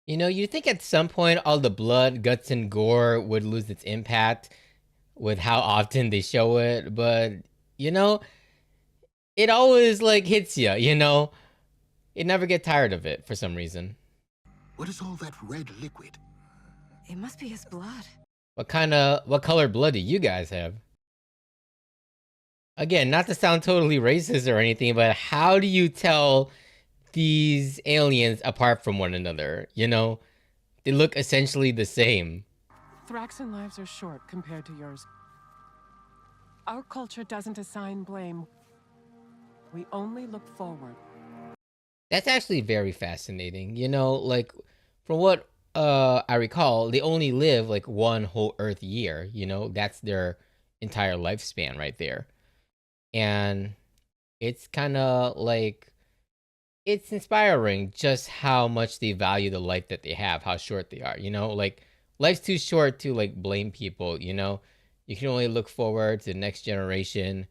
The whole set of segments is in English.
You know, you think at some point all the blood, guts, and gore would lose its impact with how often they show it, but you know, it always like hits you, you know? You never get tired of it for some reason. What is all that red liquid? It must be his blood. What color blood do you guys have? Again, not to sound totally racist or anything, but how do you tell these aliens apart from one another? You know, they look essentially the same. Thraxan lives are short compared to yours. Our culture doesn't assign blame. We only look forward. That's actually very fascinating. You know, like from what I recall, they only live like one whole Earth year. You know, that's their entire lifespan right there. And it's kind of like it's inspiring just how much they value the life that they have, how short they are. You know, like life's too short to like blame people. You know, you can only look forward to the next generation.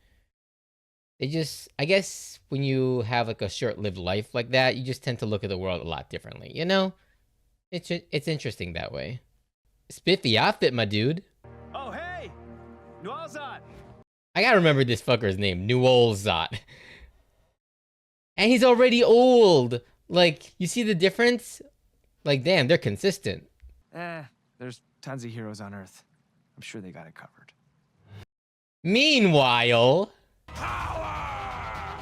They just, I guess, when you have like a short-lived life like that, you just tend to look at the world a lot differently. You know, it's interesting that way. Spiffy outfit, my dude. Oh hey, Nualzad. I gotta remember this fucker's name, Nuolzot. And he's already old. Like, you see the difference? Like, damn, they're consistent. There's tons of heroes on Earth. I'm sure they got it covered. Meanwhile... Power!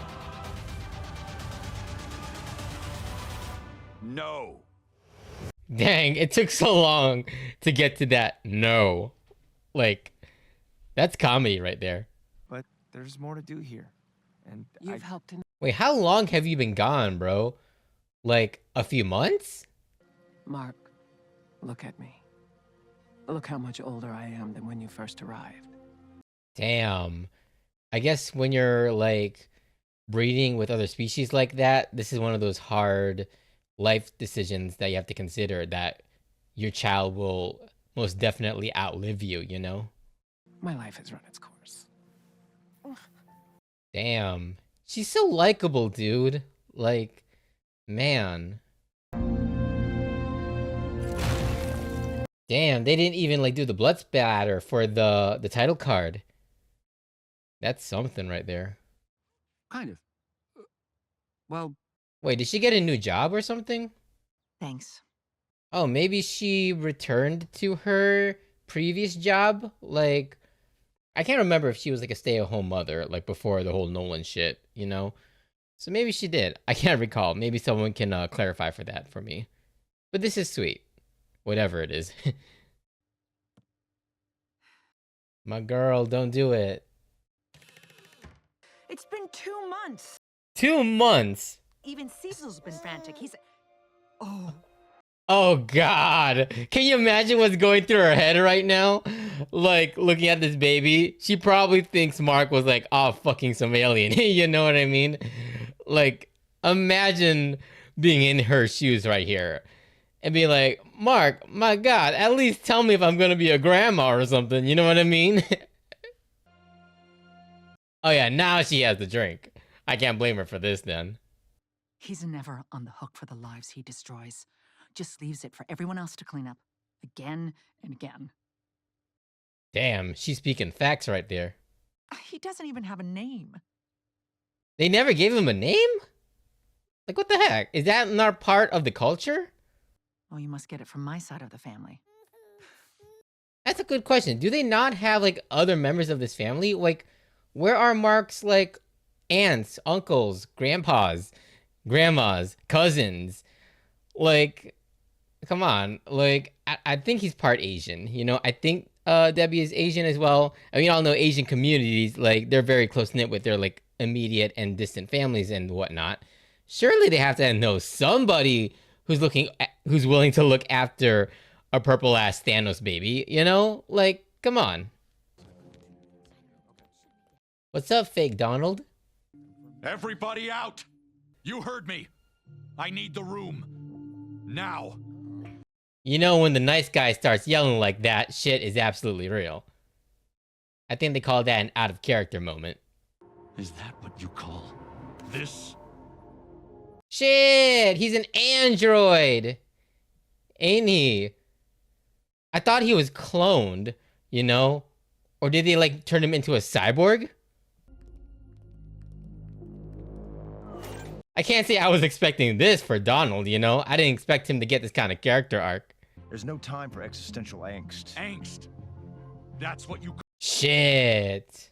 No. Dang, it took so long to get to that no. Like, that's comedy right there. But there's more to do here. And You've helped in. Wait, how long have you been gone, bro? Like, a few months? Mark, look at me. Look how much older I am than when you first arrived. Damn. I guess when you're, like, breeding with other species like that, this is one of those hard life decisions that you have to consider, that your child will most definitely outlive you, you know? My life has run its course. Damn. She's so likable, dude. Like, man. Damn, they didn't even, like, do the blood spatter for the title card. That's something right there. Kind of. Well... Wait, did she get a new job or something? Thanks. Oh, maybe she returned to her previous job? Like, I can't remember if she was like a stay-at-home mother, like before the whole Nolan shit, you know? So maybe she did. I can't recall. Maybe someone can clarify for that for me. But this is sweet. Whatever it is. My girl, don't do it. It's been 2 months. 2 months? Even Cecil's been frantic. He's... Oh. Oh god. Can you imagine what's going through her head right now? Like, looking at this baby. She probably thinks Mark was like, oh, fucking some alien. You know what I mean? Like, imagine being in her shoes right here. And be like, Mark, my god, at least tell me if I'm gonna be a grandma or something. You know what I mean? Oh yeah, now she has the drink. I can't blame her for this then. He's never on the hook for the lives he destroys. Just leaves it for everyone else to clean up. Again and again. Damn, she's speaking facts right there. He doesn't even have a name. They never gave him a name? Like, what the heck? Is that not part of the culture? Oh, you must get it from my side of the family. That's a good question. Do they not have, like, other members of this family? Like, where are Mark's, like, aunts, uncles, grandpas, grandmas, cousins? Like, come on. Like, I think he's part Asian, you know? I think Debbie is Asian as well. I mean, all know Asian communities, like, they're very close-knit with their, like, immediate and distant families and whatnot. Surely they have to know somebody who's willing to look after a purple-ass Thanos baby, you know? Like, come on. What's up, fake Donald? Everybody out! You heard me. I need the room. Now. You know, when the nice guy starts yelling like that, shit is absolutely real. I think they call that an out-of-character moment. Is that what you call this? Shit! He's an android! Ain't he? I thought he was cloned, you know? Or did they like turn him into a cyborg? I can't say I was expecting this for Donald, you know? I didn't expect him to get this kind of character arc. There's no time for existential angst. Angst. That's what you. Shit.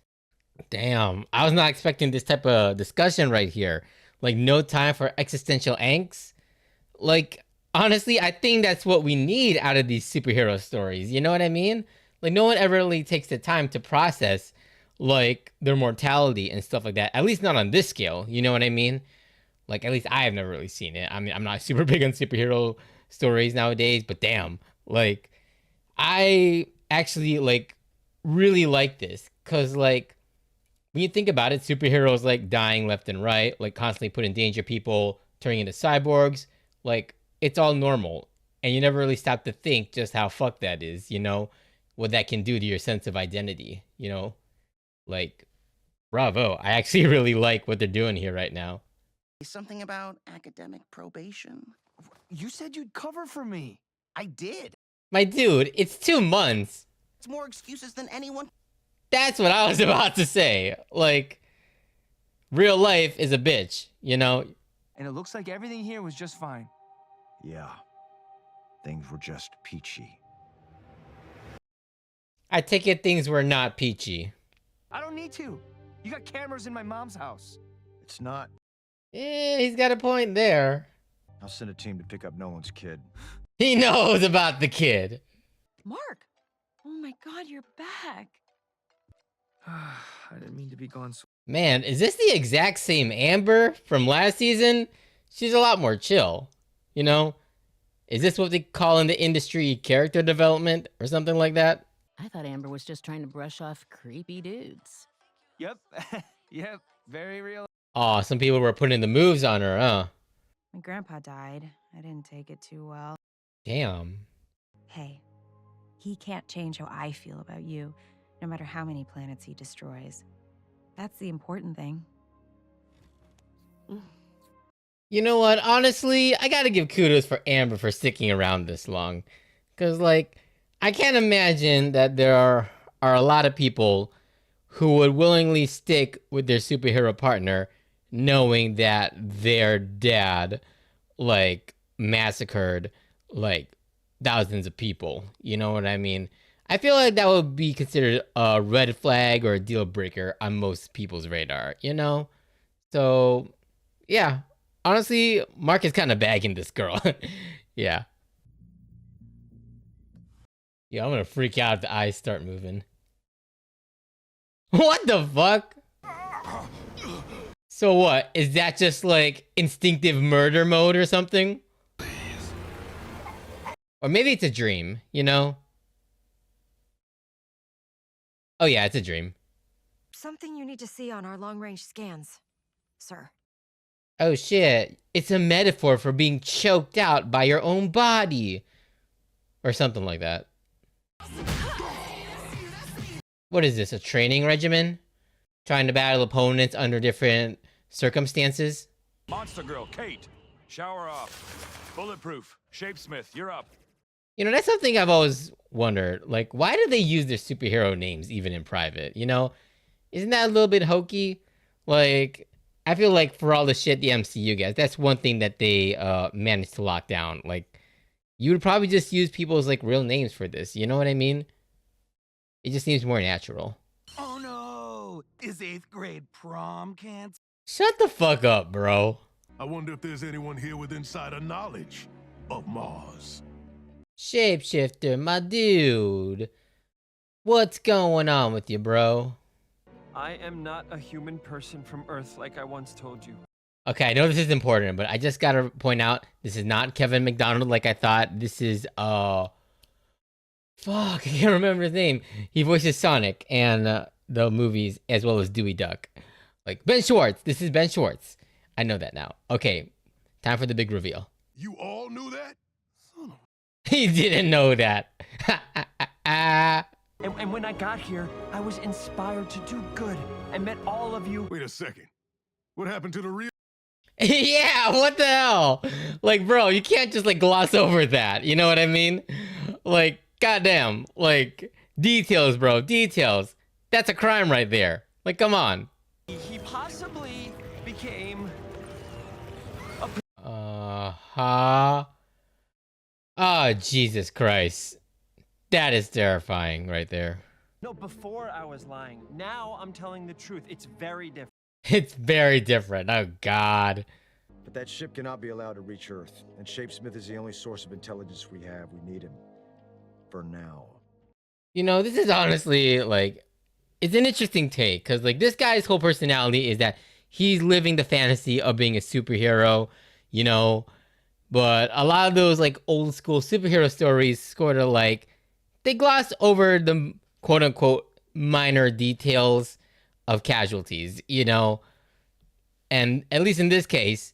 Damn. I was not expecting this type of discussion right here. Like, no time for existential angst. Like, honestly, I think that's what we need out of these superhero stories. You know what I mean? Like, no one ever really takes the time to process, like, their mortality and stuff like that. At least not on this scale. You know what I mean? Like, at least I have never really seen it. I mean, I'm not super big on superhero stories nowadays, but damn. Like, I actually, like, really like this. Because, like, when you think about it, superheroes, like, dying left and right, like, constantly put in danger people, turning into cyborgs, like, it's all normal. And you never really stop to think just how fucked that is, you know? What that can do to your sense of identity, you know? Like, bravo. I actually really like what they're doing here right now. Something about academic probation. You said you'd cover for me. I did. My dude, it's 2 months. It's more excuses than anyone. That's what I was about to say. Like, real life is a bitch, you know? And it looks like everything here was just fine. Yeah. Things were just peachy. I take it things were not peachy. I don't need to. You got cameras in my mom's house. It's not. Yeah, he's got a point there. I'll send a team to pick up Nolan's kid. He knows about the kid. Mark! Oh my god, you're back. I didn't mean to be gone so. Man, is this the exact same Amber from last season? She's a lot more chill, you know? Is this what they call in the industry character development or something like that? I thought Amber was just trying to brush off creepy dudes. Yep. Yep. Very real. Aw, some people were putting the moves on her, huh? My grandpa died. I didn't take it too well. Damn. Hey, he can't change how I feel about you, no matter how many planets he destroys. That's the important thing. You know what? Honestly, I gotta give kudos for Amber for sticking around this long. Because, like, I can't imagine that there are a lot of people who would willingly stick with their superhero partner knowing that their dad, like, massacred, like, thousands of people. You know what I mean? I feel like that would be considered a red flag or a deal breaker on most people's radar, you know? So, yeah. Honestly, Mark is kind of bagging this girl. Yeah. Yeah, I'm gonna freak out if the eyes start moving. What the fuck? So what? Is that just like instinctive murder mode or something? Or maybe it's a dream, you know? Oh yeah, it's a dream. Something you need to see on our long-range scans, sir. Oh shit, it's a metaphor for being choked out by your own body. Or something like that. What is this, a training regimen? Trying to battle opponents under different circumstances? Monster Girl, Kate. Shower off. Bulletproof. Shapesmith, you're up. You know, that's something I've always wondered. Like, why do they use their superhero names even in private? You know? Isn't that a little bit hokey? Like, I feel like for all the shit the MCU gets, that's one thing that they managed to lock down. Like, you would probably just use people's, like, real names for this. You know what I mean? It just seems more natural. Oh no! Is 8th grade prom canceled? Shut the fuck up, bro. I wonder if there's anyone here with insider knowledge of Mars. Shapeshifter, my dude. What's going on with you, bro? I am not a human person from Earth like I once told you. Okay, I know this is important, but I just gotta point out, this is not Kevin McDonald like I thought. This is, fuck, I can't remember his name. He voices Sonic and the movies, as well as Dewey Duck. Like, Ben Schwartz. This is Ben Schwartz. I know that now. Okay, time for the big reveal. You all knew that? He didn't know that. And when I got here, I was inspired to do good. I met all of you. Wait a second. What happened to the real? Yeah, what the hell? Like, bro, you can't just like gloss over that. You know what I mean? Like, goddamn. Like, details, bro. Details. That's a crime right there. Like, come on. He possibly became Uh-huh. Oh, Jesus Christ. That is terrifying right there. No, before I was lying. Now I'm telling the truth. It's very different. It's very different. Oh, God. But that ship cannot be allowed to reach Earth, and Shapesmith is the only source of intelligence we have. We need him. For now. You know, this is honestly, like, it's an interesting take, because, like, this guy's whole personality is that he's living the fantasy of being a superhero, you know, but a lot of those, like, old school superhero stories sort of, like, they gloss over the quote-unquote minor details of casualties, you know, and at least in this case,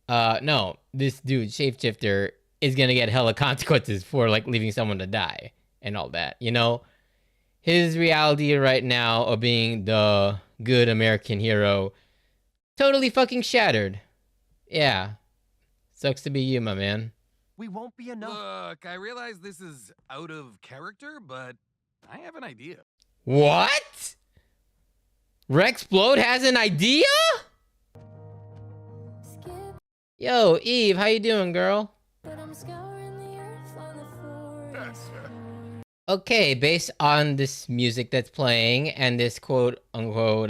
no, this dude, Shapeshifter, is gonna get hella consequences for, like, leaving someone to die and all that, you know? His reality right now of being the good American hero totally fucking shattered. Yeah. Sucks to be you, my man. We won't be enough. Look, I realize this is out of character, but I have an idea. What? Rexplode has an idea? Yo, Eve, how you doing, girl? Okay, based on this music that's playing and this quote unquote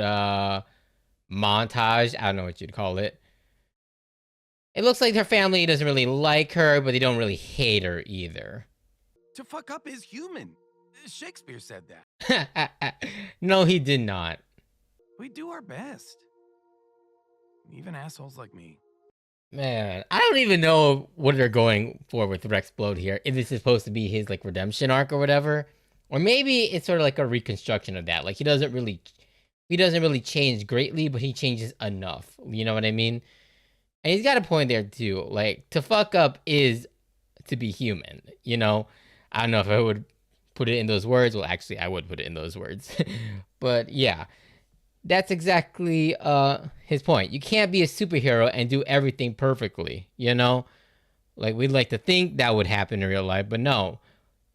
montage, I don't know what you'd call it. It looks like her family doesn't really like her, but they don't really hate her either. To fuck up is human. Shakespeare said that. No, he did not. We do our best. Even assholes like me. Man, I don't even know what they're going for with Rexplode here. If this is supposed to be his like redemption arc or whatever, or maybe it's sort of like a reconstruction of that. Like he doesn't really change greatly, but he changes enough. You know what I mean? And he's got a point there too. Like to fuck up is to be human. You know, I don't know if I would put it in those words. Well, actually, I would put it in those words. But yeah. That's exactly his point. You can't be a superhero and do everything perfectly, you know? Like, we'd like to think that would happen in real life, but no.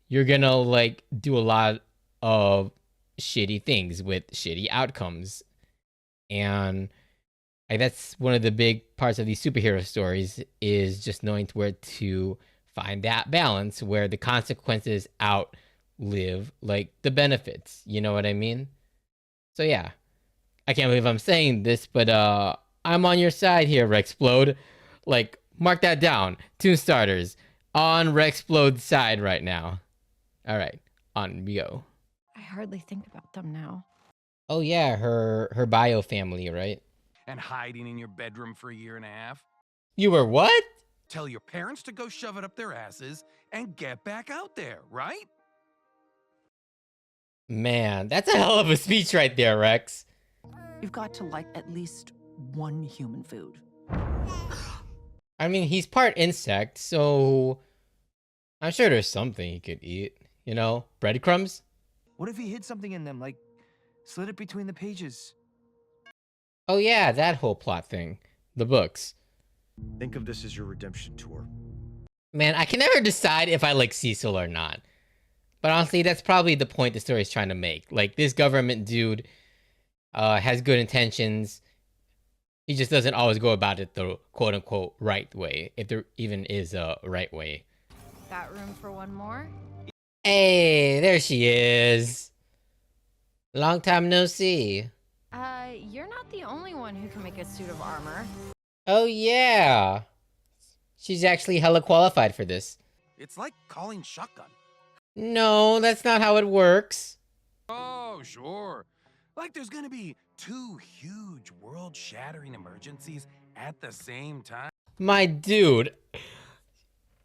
You're gonna, like, do a lot of shitty things with shitty outcomes. And like, that's one of the big parts of these superhero stories is just knowing where to find that balance where the consequences outlive, like, the benefits. You know what I mean? So, yeah. I can't believe I'm saying this, but I'm on your side here, Rexplode. Like, mark that down. Toon starters on Rexplode's side right now. All right, on we go. I hardly think about them now. Oh yeah, her bio family, right? And hiding in your bedroom for a year and a half. You were what? Tell your parents to go shove it up their asses and get back out there, right? Man, that's a hell of a speech right there, Rex. You've got to like at least one human food. I mean, he's part insect, so I'm sure there's something he could eat. You know, breadcrumbs? What if he hid something in them, like slid it between the pages? Oh yeah, that whole plot thing. The books. Think of this as your redemption tour. Man, I can never decide if I like Cecil or not. But honestly, that's probably the point the story's trying to make. Like, this government dude has good intentions. He just doesn't always go about it the quote-unquote right way, if there even is a right way. Got room for one more? Hey, there she is. Long time no see. You're not the only one who can make a suit of armor. Oh yeah. She's actually hella qualified for this. It's like calling shotgun. No, that's not how it works. Oh, sure. Like there's gonna be two huge world-shattering emergencies at the same time. My dude,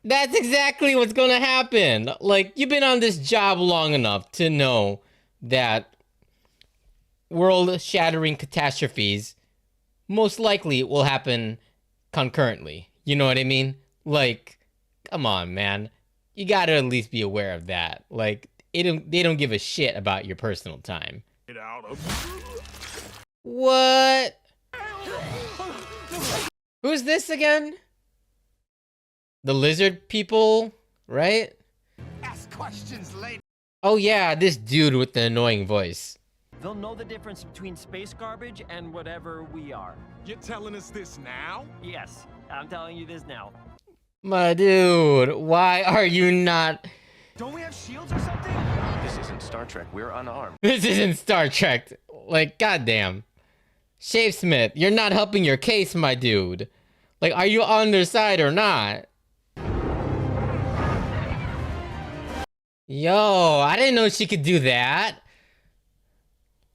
that's exactly what's gonna happen. Like, you've been on this job long enough to know that world-shattering catastrophes most likely will happen concurrently. You know what I mean? Like, come on, man. You gotta at least be aware of that. Like, they don't give a shit about your personal time. Get out of. What? Who's this again? The lizard people, right? Ask questions later. Oh yeah, this dude with the annoying voice. They'll know the difference between space garbage and whatever we are. You're telling us this now? Yes, I'm telling you this now. My dude, why are you not... Don't we have shields or something? This isn't Star Trek. We're unarmed. This isn't Star Trek. Like, goddamn. Shapesmith, you're not helping your case, my dude. Like, are you on their side or not? Yo, I didn't know she could do that.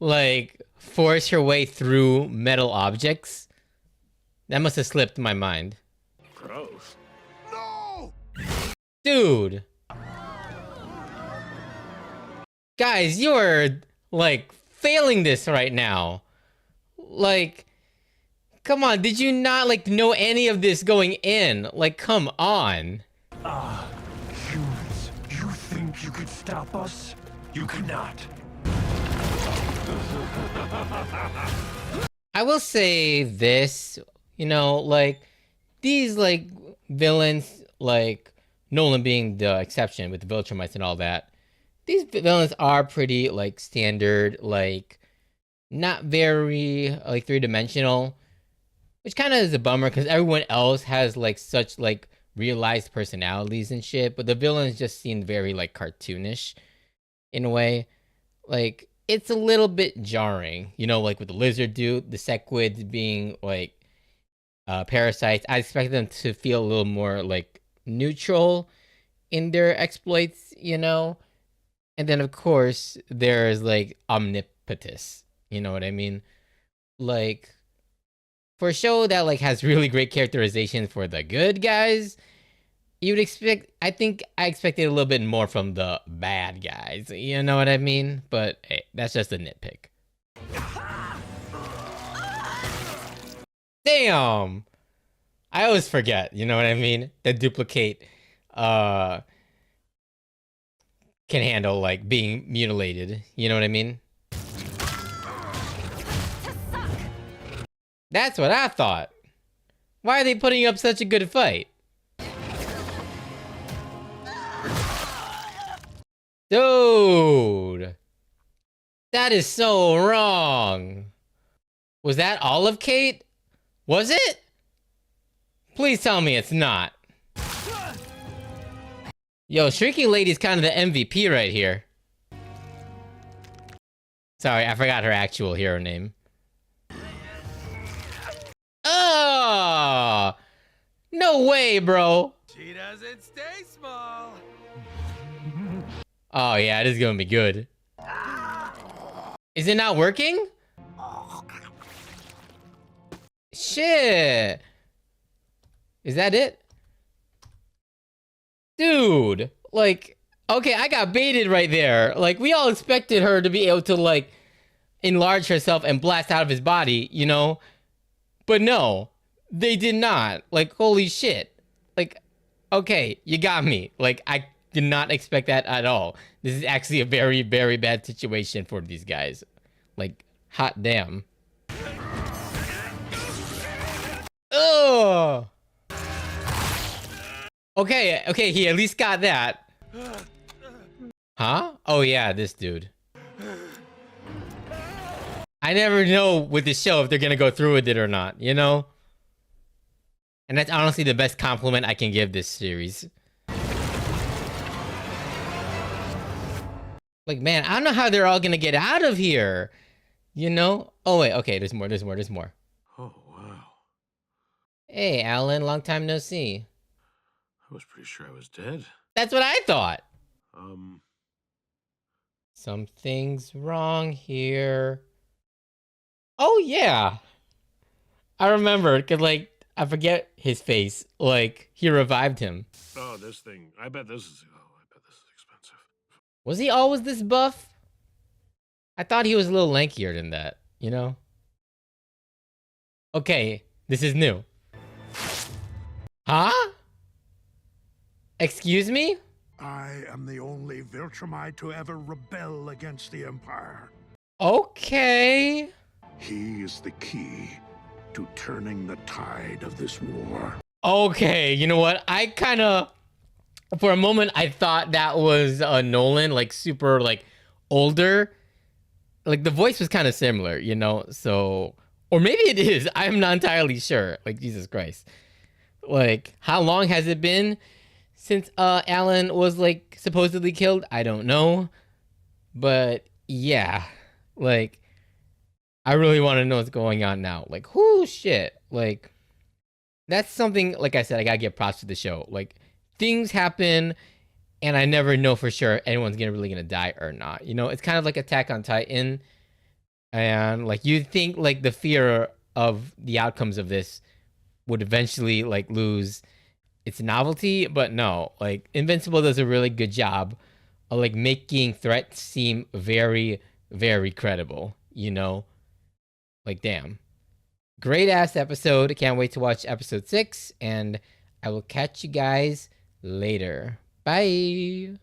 Like, force her way through metal objects. That must have slipped my mind. Gross. No! Dude. Guys, you're, like, failing this right now. Like, come on, did you not, like, know any of this going in? Like, come on. Humans, you think you could stop us? You cannot. I will say this, you know, like, these, like, villains, like, Nolan being the exception with the Viltrumites and all that, these villains are pretty, like, standard, like, not very, like, three-dimensional, which kind of is a bummer, because everyone else has, like, such, like, realized personalities and shit, but the villains just seem very, like, cartoonish, in a way. Like, it's a little bit jarring, you know, like, with the lizard dude, the sequids being, like, parasites. I expect them to feel a little more, like, neutral in their exploits, you know? And then, of course, there's, like, omnipotus. You know what I mean? Like, for a show that, like, has really great characterization for the good guys, you'd expect... I think I expected a little bit more from the bad guys. You know what I mean? But, hey, that's just a nitpick. Damn! I always forget, you know what I mean? That duplicate, can handle, like, being mutilated. You know what I mean? That's what I thought. Why are they putting up such a good fight? Dude! That is so wrong. Was that all of Kate? Was it? Please tell me it's not. Yo, Shrieking Lady's kind of the MVP right here. Sorry, I forgot her actual hero name. Oh! No way, bro. She doesn't stay small. Oh yeah, it is gonna be good. Is it not working? Shit. Is that it? Dude, like, okay, I got baited right there. Like, we all expected her to be able to, like, enlarge herself and blast out of his body, you know? But no, they did not. Like, holy shit. Like, okay, you got me. Like, I did not expect that at all. This is actually a very, very bad situation for these guys. Like, hot damn. Ugh! Okay, he at least got that. Huh? Oh yeah, this dude. I never know with this show if they're gonna go through with it or not, you know? And that's honestly the best compliment I can give this series. Like, man, I don't know how they're all gonna get out of here. You know? Oh wait, okay, there's more. Oh, wow. Hey, Allan, long time no see. I was pretty sure I was dead. That's what I thought. Something's wrong here. Oh yeah. I remember, cause like, I forget his face. Like, he revived him. Oh, this thing. I bet this is expensive. Was he always this buff? I thought he was a little lankier than that, you know? Okay, this is new. Huh? Excuse me? I am the only Viltrumite to ever rebel against the Empire. Okay. He is the key to turning the tide of this war. Okay, you know what? I kind of, for a moment, I thought that was Nolan, like super like older. Like the voice was kind of similar, you know? So, or maybe it is. I'm not entirely sure. Like, Jesus Christ. Like, how long has it been since Allan was like supposedly killed? I don't know. But yeah, like, I really want to know what's going on now. Like, whoo, shit. Like, that's something, like I said, I gotta give props to the show. Like, things happen, and I never know for sure anyone's really gonna die or not. You know, it's kind of like Attack on Titan, and like you think like the fear of the outcomes of this would eventually like lose its novelty, but no. Like Invincible does a really good job of like making threats seem very, very credible. You know, like damn. Great ass episode. Can't wait to watch episode 6, and I will catch you guys later. Bye.